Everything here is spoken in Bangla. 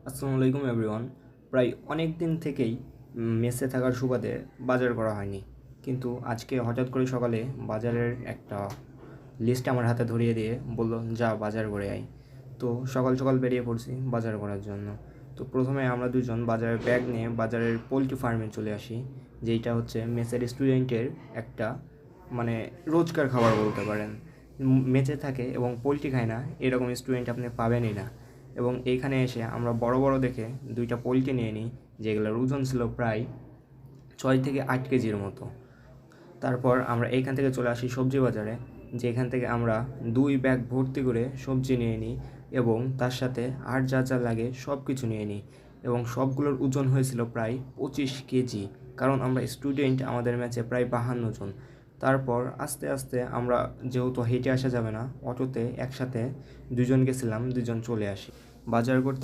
আসসালামু আলাইকুম এভরিওয়ান। প্রায় অনেক দিন থেকেই মেসে থাকার সুবাদে বাজার করা হয়নি, কিন্তু আজকে হঠাৎ করে সকালে বাজারের একটা লিস্ট আমার হাতে ধরিয়ে দিয়ে বলল, যা বাজার করে আয়। তো সকাল সকাল বেরিয়ে পড়ছি বাজার করার জন্য। তো প্রথমে আমরা দুজন বাজারের ব্যাগ নিয়ে বাজারের পোলট্রি ফার্মে চলে আসি, যেইটা হচ্ছে মেসের স্টুডেন্টের একটা মানে রোজকার খাবার বলতে পারেন। মেসে থাকে এবং পোলট্রি খায় না এরকম স্টুডেন্ট আপনি পাবেনই না। এবং এইখানে এসে আমরা বড় বড় দেখে দুইটা পোলট্রি নিয়ে নিই, যেগুলোর ওজন ছিল প্রায় 6 থেকে 8 কেজির মতো। তারপর আমরা এইখান থেকে চলে আসি সবজি বাজারে, যেখান থেকে আমরা 2 ব্যাগ ভর্তি করে সবজি নিয়ে নিই এবং তার সাথে আর যা যা লাগে সব কিছু নিয়ে নিই। এবং সবগুলোর ওজন হয়েছিল প্রায় 25 কেজি, কারণ আমরা স্টুডেন্ট, আমাদের ম্যাচে প্রায় 52 জন। তারপর আস্তে আস্তে আমরা, যেহেতু হেঁটে আসা যাবে না, অটোতে একসাথে দুজন গেছিলাম, দুজন চলে আসি বাজার করতে।